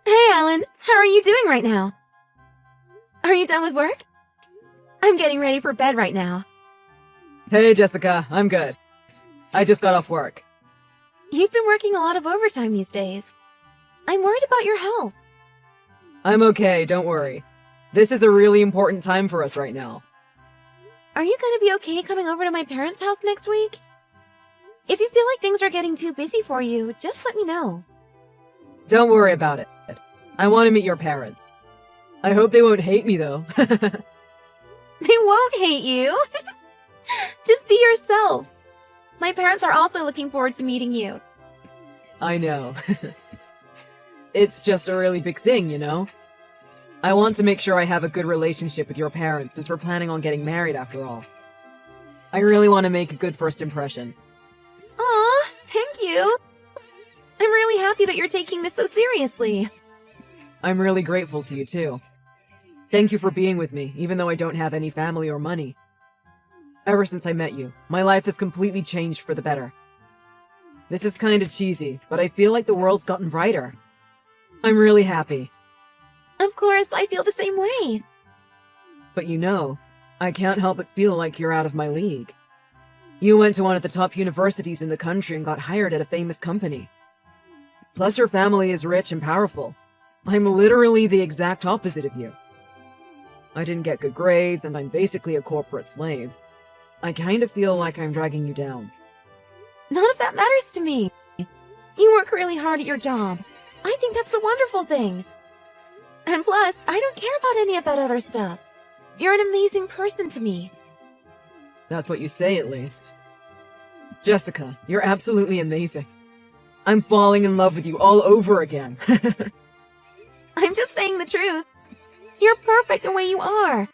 Hey, Alan. How are you doing right now? Are you done with work? I'm getting ready for bed right now. Hey, Jessica. I'm good. I just got off work. You've been working a lot of overtime these days. I'm worried about your health. I'm okay, don't worry. This is a really important time for us right now. Are you gonna be okay coming over to my parents' house next week? If you feel like things are getting too busy for you, just let me know. Don't worry about it. I want to meet your parents. I hope they won't hate me, though. They won't hate you. Just be yourself. My parents are also looking forward to meeting you. I know. It's just a really big thing, you know? I want to make sure I have a good relationship with your parents since we're planning on getting married after all. I really want to make a good first impression. Aw, thank you. I'm really happy that you're taking this so seriously. I'm really grateful to you, too. Thank you for being with me, even though I don't have any family or money. Ever since I met you, my life has completely changed for the better. This is kinda cheesy, but I feel like the world's gotten brighter. I'm really happy. Of course, I feel the same way. But you know, I can't help but feel like you're out of my league. You went to one of the top universities in the country and got hired at a famous company. Plus your family is rich and powerful. I'm literally the exact opposite of you. I didn't get good grades, and I'm basically a corporate slave. I kinda feel like I'm dragging you down. None of that matters to me. You work really hard at your job. I think that's a wonderful thing. And plus, I don't care about any of that other stuff. You're an amazing person to me. That's what you say, at least. Jessica, you're absolutely amazing. I'm falling in love with you all over again. I'm just saying the truth. You're perfect the way you are.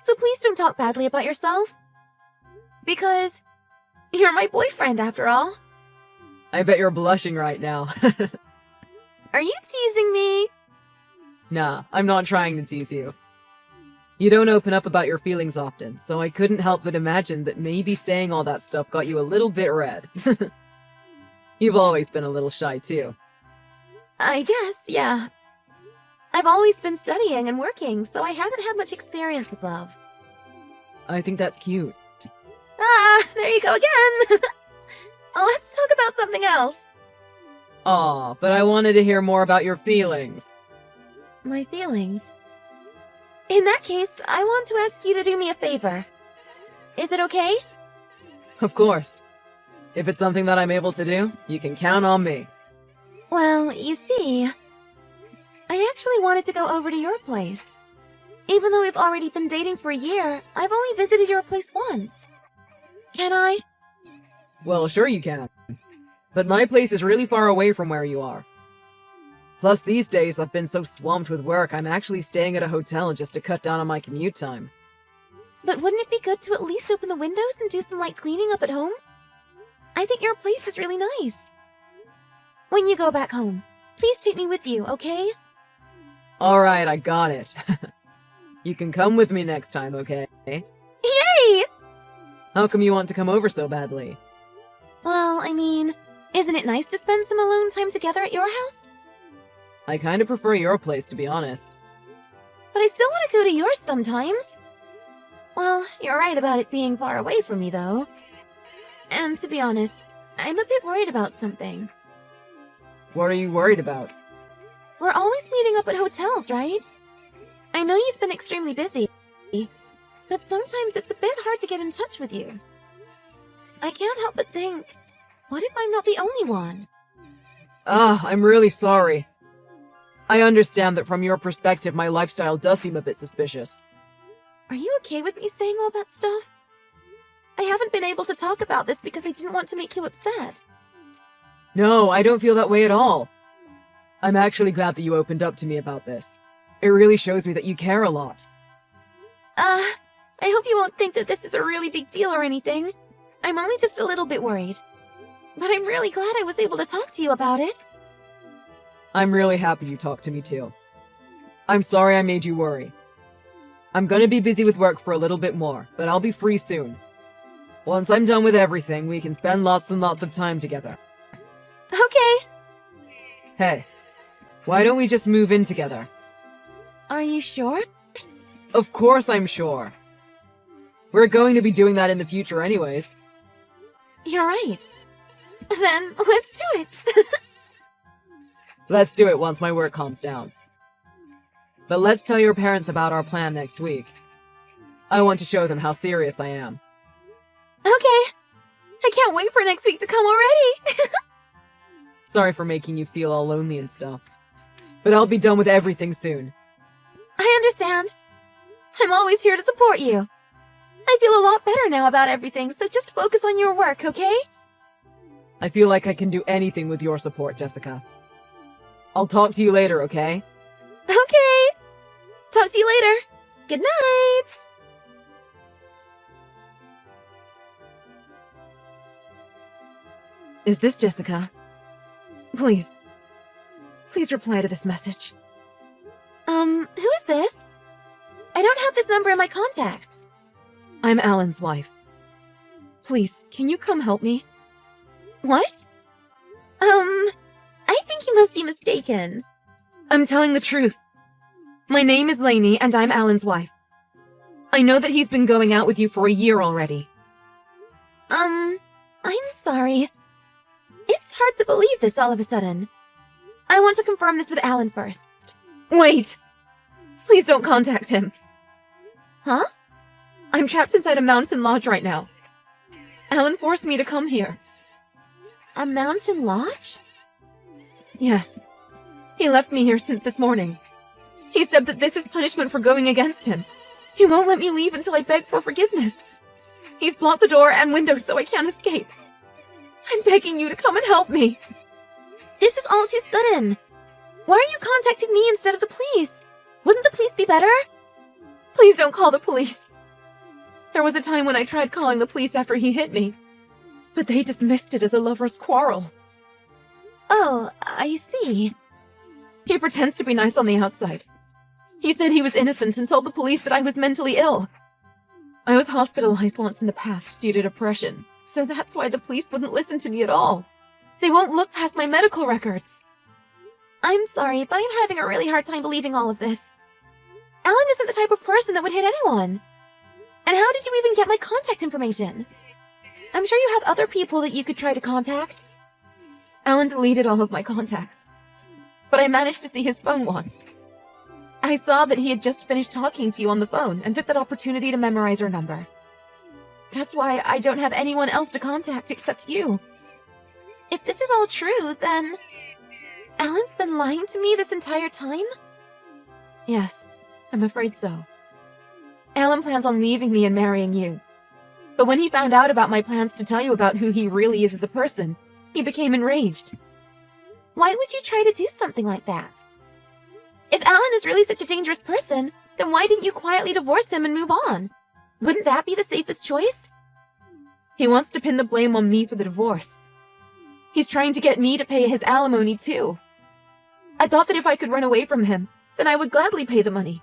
So please don't talk badly about yourself. Because you're my boyfriend, after all. I bet you're blushing right now. Are you teasing me? Nah, I'm not trying to tease you. You don't open up about your feelings often, so I couldn't help but imagine that maybe saying all that stuff got you a little bit red. You've always been a little shy, too. I guess, yeah. I've always been studying and working, so I haven't had much experience with love. I think that's cute. Ah, there you go again! Let's talk about something else. Aw, but I wanted to hear more about your feelings. My feelings? In that case, I want to ask you to do me a favor. Is it okay? Of course. If it's something that I'm able to do, you can count on me. Well, you see, I actually wanted to go over to your place. Even though we've already been dating for a year, I've only visited your place once. Can I? Well, sure you can. But my place is really far away from where you are. Plus, these days I've been so swamped with work, I'm actually staying at a hotel just to cut down on my commute time. But wouldn't it be good to at least open the windows and do some light cleaning up at home? I think your place is really nice. When you go back home, please take me with you, okay? Alright, I got it. You can come with me next time, okay? Yay! How come you want to come over so badly? Well, I mean, isn't it nice to spend some alone time together at your house? I kinda prefer your place, to be honest. But I still want to go to yours sometimes. Well, you're right about it being far away from me, though. And to be honest, I'm a bit worried about something. What are you worried about? We're always meeting up at hotels, right? I know you've been extremely busy, but sometimes it's a bit hard to get in touch with you. I can't help but think, what if I'm not the only one? I'm really sorry. I understand that from your perspective, my lifestyle does seem a bit suspicious. Are you okay with me saying all that stuff? I haven't been able to talk about this because I didn't want to make you upset. No, I don't feel that way at all. I'm actually glad that you opened up to me about this. It really shows me that you care a lot. I hope you won't think that this is a really big deal or anything. I'm only just a little bit worried. But I'm really glad I was able to talk to you about it. I'm really happy you talked to me too. I'm sorry I made you worry. I'm gonna be busy with work for a little bit more, but I'll be free soon. Once I'm done with everything, we can spend lots and lots of time together. Okay. Hey, Why don't we just move in together? Are you sure? Of course I'm sure. We're going to be doing that in the future anyways. You're right. Then let's do it. Let's do it once my work calms down. But let's tell your parents about our plan next week. I want to show them how serious I am. Okay. I can't wait for next week to come already. Sorry for making you feel all lonely and stuff. But I'll be done with everything soon. I understand. I'm always here to support you. I feel a lot better now about everything, so just focus on your work, okay? I feel like I can do anything with your support, Jessica. I'll talk to you later, okay? Okay. Talk to you later. Good night. Is this Jessica? Please. Please reply to this message. Who is this? I don't have this number in my contacts. I'm Alan's wife. Please, can you come help me? What? I think you must be mistaken. I'm telling the truth. My name is Lainey, and I'm Alan's wife. I know that he's been going out with you for a year already. I'm sorry. It's hard to believe this all of a sudden. I want to confirm this with Alan first. Wait! Please don't contact him. Huh? I'm trapped inside a mountain lodge right now. Alan forced me to come here. A mountain lodge? Yes. He left me here since this morning. He said that this is punishment for going against him. He won't let me leave until I beg for forgiveness. He's blocked the door and windows so I can't escape. I'm begging you to come and help me. This is all too sudden. Why are you contacting me instead of the police? Wouldn't the police be better? Please don't call the police. There was a time when I tried calling the police after he hit me, but they dismissed it as a lover's quarrel. Oh, I see. He pretends to be nice on the outside. He said he was innocent and told the police that I was mentally ill. I was hospitalized once in the past due to depression, so that's why the police wouldn't listen to me at all. They won't look past my medical records. I'm sorry, but I'm having a really hard time believing all of this. Alan isn't the type of person that would hit anyone. And how did you even get my contact information? I'm sure you have other people that you could try to contact. Alan deleted all of my contacts, but I managed to see his phone once. I saw that he had just finished talking to you on the phone and took that opportunity to memorize your number. That's why I don't have anyone else to contact except you. If this is all true, then Alan's been lying to me this entire time? Yes, I'm afraid so. Alan plans on leaving me and marrying you. But when he found out about my plans to tell you about who he really is as a person, he became enraged. Why would you try to do something like that? If Alan is really such a dangerous person, then why didn't you quietly divorce him and move on? Wouldn't that be the safest choice? He wants to pin the blame on me for the divorce. He's trying to get me to pay his alimony too. I thought that if I could run away from him, then I would gladly pay the money.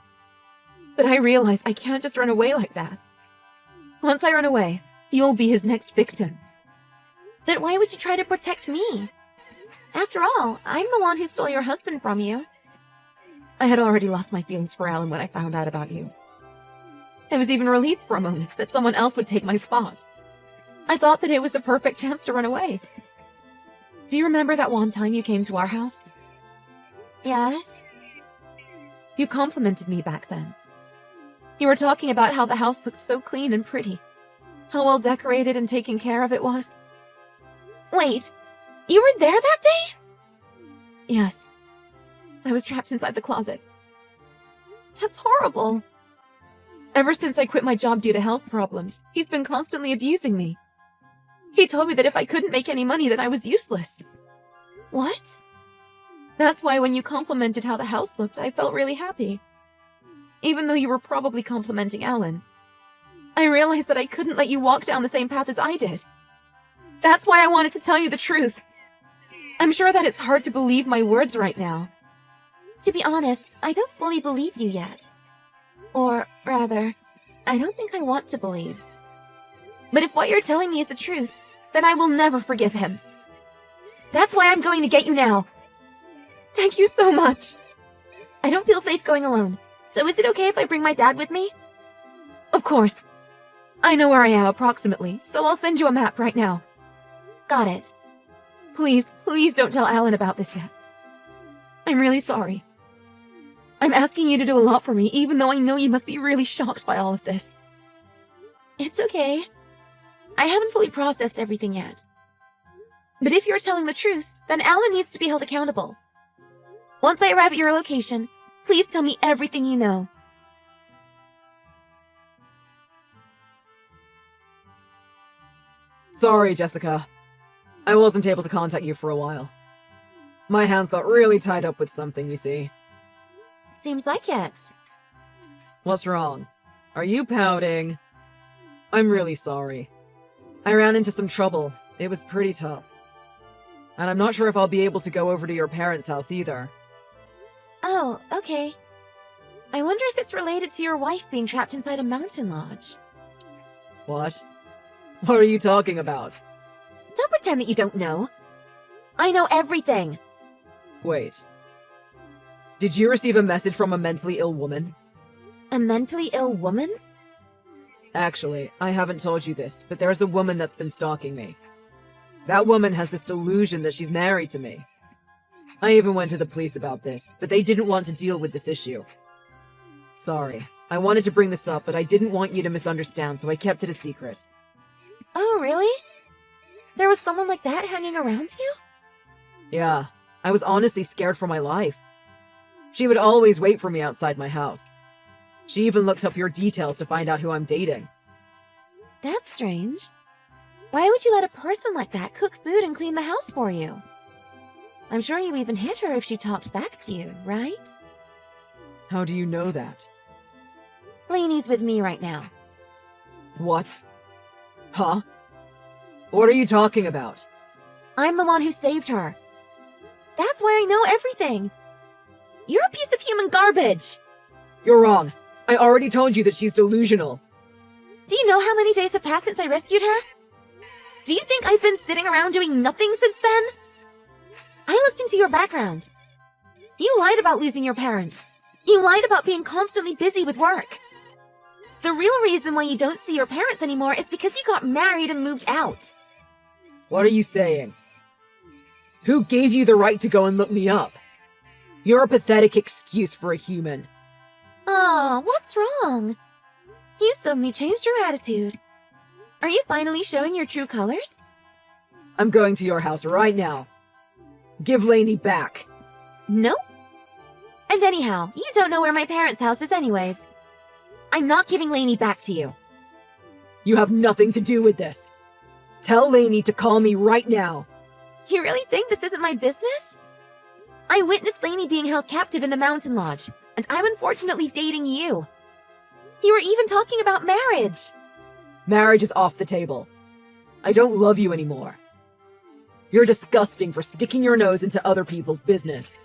But I realized I can't just run away like that. Once I run away, you'll be his next victim. But why would you try to protect me? After all, I'm the one who stole your husband from you. I had already lost my feelings for Alan when I found out about you. I was even relieved for a moment that someone else would take my spot. I thought that it was the perfect chance to run away. Do you remember that one time you came to our house? Yes. You complimented me back then. You were talking about how the house looked so clean and pretty, how well decorated and taken care of it was. Wait, you were there that day? Yes. I was trapped inside the closet. That's horrible. Ever since I quit my job due to health problems, he's been constantly abusing me. He told me that if I couldn't make any money, then I was useless. What? That's why when you complimented how the house looked, I felt really happy. Even though you were probably complimenting Alan. I realized that I couldn't let you walk down the same path as I did. That's why I wanted to tell you the truth. I'm sure that it's hard to believe my words right now. To be honest, I don't fully believe you yet. Or, rather, I don't think I want to believe. But if what you're telling me is the truth, then I will never forgive him. That's why I'm going to get you now. Thank you so much. I don't feel safe going alone, so is it okay if I bring my dad with me? Of course. I know where I am approximately, so I'll send you a map right now. Got it. Please, please don't tell Alan about this yet. I'm really sorry. I'm asking you to do a lot for me, even though I know you must be really shocked by all of this. It's okay. I haven't fully processed everything yet. But if you're telling the truth, then Alan needs to be held accountable. Once I arrive at your location, please tell me everything you know. Sorry, Jessica. I wasn't able to contact you for a while. My hands got really tied up with something, you see. Seems like it. What's wrong? Are you pouting? I'm really sorry. I ran into some trouble. It was pretty tough. And I'm not sure if I'll be able to go over to your parents' house either. Oh, okay. I wonder if it's related to your wife being trapped inside a mountain lodge. What? What are you talking about? Don't pretend that you don't know. I know everything. Wait. Did you receive a message from a mentally ill woman? A mentally ill woman? Actually, I haven't told you this, but there's a woman that's been stalking me. That woman has this delusion that she's married to me. I even went to the police about this, but they didn't want to deal with this issue. Sorry, I wanted to bring this up, but I didn't want you to misunderstand, so I kept it a secret. Oh, really? There was someone like that hanging around you? Yeah, I was honestly scared for my life. She would always wait for me outside my house. She even looked up your details to find out who I'm dating. That's strange. Why would you let a person like that cook food and clean the house for you? I'm sure you even hit her if she talked back to you, right? How do you know that? Lainey's with me right now. What? Huh? What are you talking about? I'm the one who saved her. That's why I know everything. You're a piece of human garbage. You're wrong. I already told you that she's delusional. Do you know how many days have passed since I rescued her? Do you think I've been sitting around doing nothing since then? I looked into your background. You lied about losing your parents. You lied about being constantly busy with work. The real reason why you don't see your parents anymore is because you got married and moved out. What are you saying? Who gave you the right to go and look me up? You're a pathetic excuse for a human. Aw, what's wrong? You suddenly changed your attitude. Are you finally showing your true colors? I'm going to your house right now. Give Lainey back. Nope. And anyhow, you don't know where my parents' house is anyways. I'm not giving Lainey back to you. You have nothing to do with this. Tell Lainey to call me right now. You really think this isn't my business? I witnessed Lainey being held captive in the mountain lodge, and I'm unfortunately dating you. You were even talking about marriage. Marriage is off the table. I don't love you anymore. You're disgusting for sticking your nose into other people's business.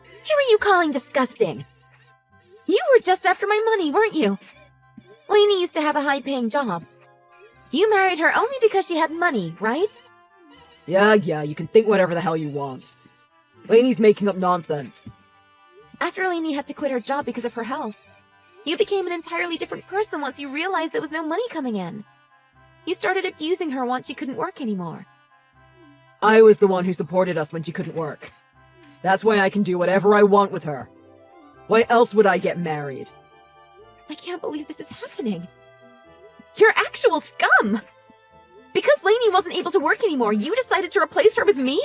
Who are you calling disgusting? You were just after my money, weren't you? Lainey used to have a high-paying job. You married her only because she had money, right? Yeah, you can think whatever the hell you want. Lainey's making up nonsense. After Lainey had to quit her job because of her health, you became an entirely different person once you realized there was no money coming in. You started abusing her once she couldn't work anymore. I was the one who supported us when she couldn't work. That's why I can do whatever I want with her. Why else would I get married? I can't believe this is happening. You're actual scum! Because Lainey wasn't able to work anymore, you decided to replace her with me?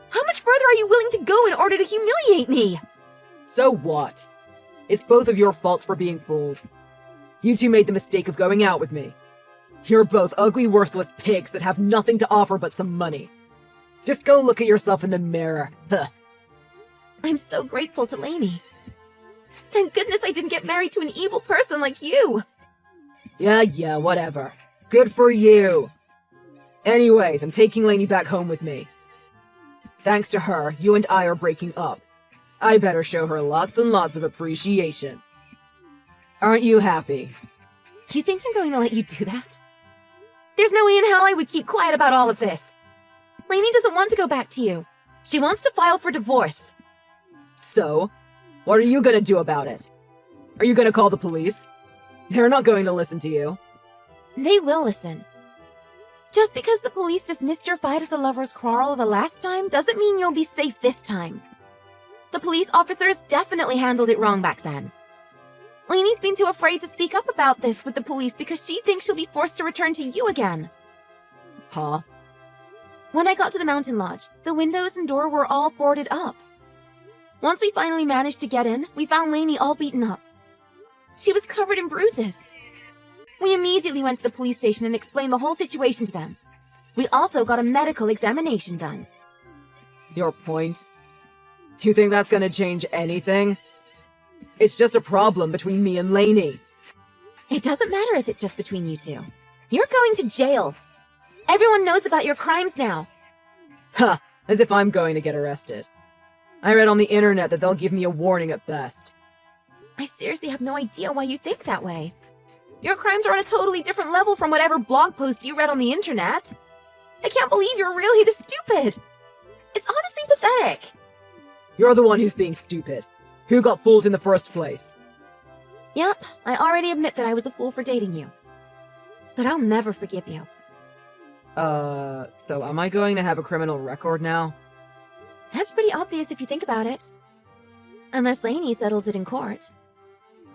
How much further are you willing to go in order to humiliate me? So what? It's both of your faults for being fooled. You two made the mistake of going out with me. You're both ugly, worthless pigs that have nothing to offer but some money. Just go look at yourself in the mirror. Huh. I'm so grateful to Lainey. Thank goodness I didn't get married to an evil person like you. Yeah, whatever. Good for you. Anyways, I'm taking Lainey back home with me. Thanks to her, you and I are breaking up. I better show her lots and lots of appreciation. Aren't you happy? You think I'm going to let you do that? There's no way in hell I would keep quiet about all of this. Lainey doesn't want to go back to you. She wants to file for divorce. So? What are you gonna do about it? Are you gonna call the police? They're not going to listen to you. They will listen. Just because the police dismissed your fight as a lover's quarrel the last time doesn't mean you'll be safe this time. The police officers definitely handled it wrong back then. Lainey's been too afraid to speak up about this with the police because she thinks she'll be forced to return to you again. Huh? When I got to the mountain lodge, the windows and door were all boarded up. Once we finally managed to get in, we found Lainey all beaten up. She was covered in bruises. We immediately went to the police station and explained the whole situation to them. We also got a medical examination done. Your point? You think that's gonna change anything? It's just a problem between me and Lainey. It doesn't matter if it's just between you two. You're going to jail. Everyone knows about your crimes now. Ha! As if I'm going to get arrested. I read on the internet that they'll give me a warning at best. I seriously have no idea why you think that way. Your crimes are on a totally different level from whatever blog post you read on the internet. I can't believe you're really this stupid. It's honestly pathetic. You're the one who's being stupid. Who got fooled in the first place? Yep, I already admit that I was a fool for dating you. But I'll never forgive you. So am I going to have a criminal record now? That's pretty obvious if you think about it. Unless Lainey settles it in court.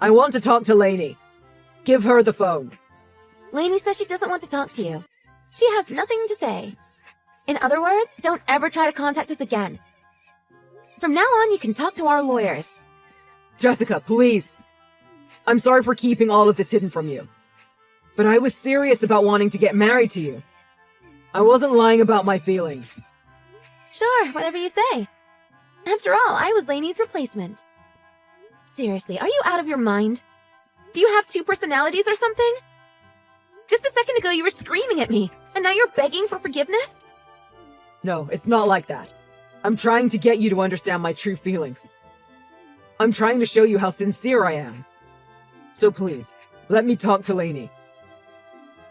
I want to talk to Lainey. Give her the phone. Lainey says she doesn't want to talk to you. She has nothing to say. In other words, don't ever try to contact us again. From now on, you can talk to our lawyers. Jessica, please. I'm sorry for keeping all of this hidden from you. But I was serious about wanting to get married to you. I wasn't lying about my feelings. Sure, whatever you say. After all, I was Lainey's replacement. Seriously, are you out of your mind? Do you have two personalities or something? Just a second ago you were screaming at me, and now you're begging for forgiveness? No, it's not like that. I'm trying to get you to understand my true feelings. I'm trying to show you how sincere I am. So please, let me talk to Lainey.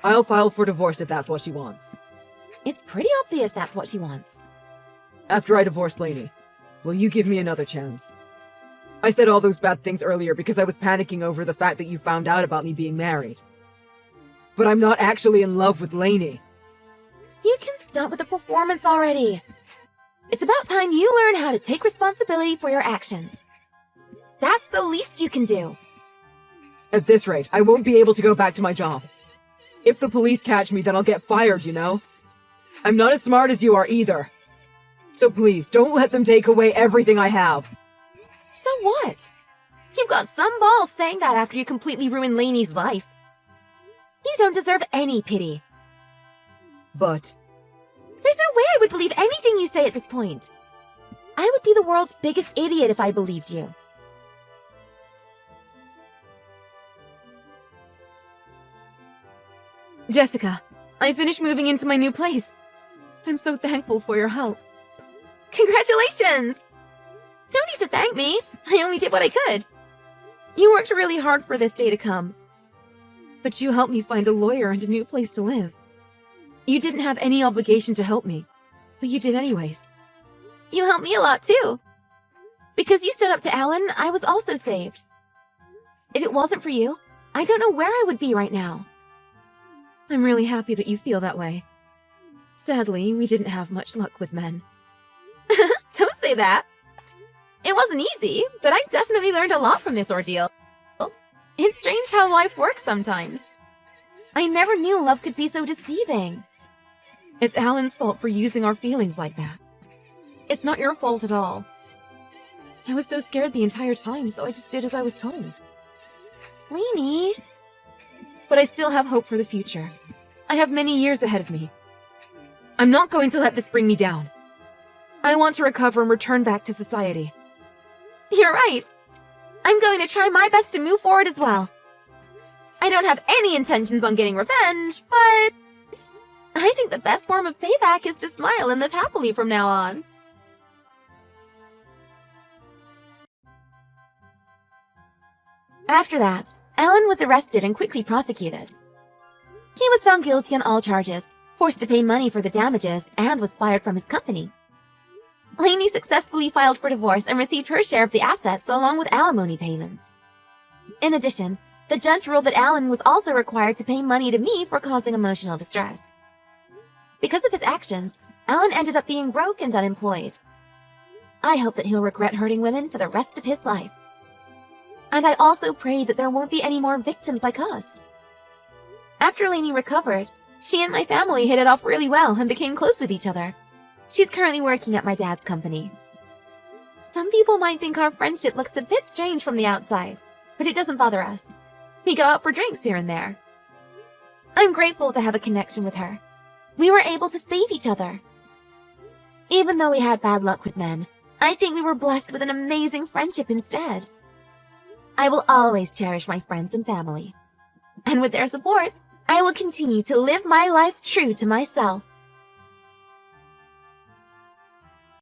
I'll file for divorce if that's what she wants. It's pretty obvious that's what she wants. After I divorce Lainey, will you give me another chance? I said all those bad things earlier because I was panicking over the fact that you found out about me being married. But I'm not actually in love with Lainey. You can stop with the performance already. It's about time you learn how to take responsibility for your actions. That's the least you can do. At this rate, I won't be able to go back to my job. If the police catch me, then I'll get fired, you know? I'm not as smart as you are either. So please, don't let them take away everything I have. So what? You've got some balls saying that after you completely ruined Lainey's life. You don't deserve any pity. But There's no way I would believe anything you say at this point. I would be the world's biggest idiot if I believed you. Jessica, I finished moving into my new place. I'm so thankful for your help. Congratulations! No need to thank me. I only did what I could. You worked really hard for this day to come. But you helped me find a lawyer and a new place to live. You didn't have any obligation to help me, but you did anyways. You helped me a lot too. Because you stood up to Alan, I was also saved. If it wasn't for you, I don't know where I would be right now. I'm really happy that you feel that way. Sadly, we didn't have much luck with men. Don't say that. It wasn't easy, but I definitely learned a lot from this ordeal. It's strange how life works sometimes. I never knew love could be so deceiving. It's Alan's fault for using our feelings like that. It's not your fault at all. I was so scared the entire time, so I just did as I was told. Lainey. But I still have hope for the future. I have many years ahead of me. I'm not going to let this bring me down. I want to recover and return back to society. You're right. I'm going to try my best to move forward as well. I don't have any intentions on getting revenge, but I think the best form of payback is to smile and live happily from now on. After that, Alan was arrested and quickly prosecuted. He was found guilty on all charges, forced to pay money for the damages, and was fired from his company. Lainey successfully filed for divorce and received her share of the assets along with alimony payments. In addition, the judge ruled that Alan was also required to pay money to me for causing emotional distress. Because of his actions, Alan ended up being broke and unemployed. I hope that he'll regret hurting women for the rest of his life. And I also pray that there won't be any more victims like us. After Lainey recovered, she and my family hit it off really well and became close with each other. She's currently working at my dad's company. Some people might think our friendship looks a bit strange from the outside, but it doesn't bother us. We go out for drinks here and there. I'm grateful to have a connection with her. We were able to save each other. Even though we had bad luck with men, I think we were blessed with an amazing friendship instead. I will always cherish my friends and family. And with their support, I will continue to live my life true to myself.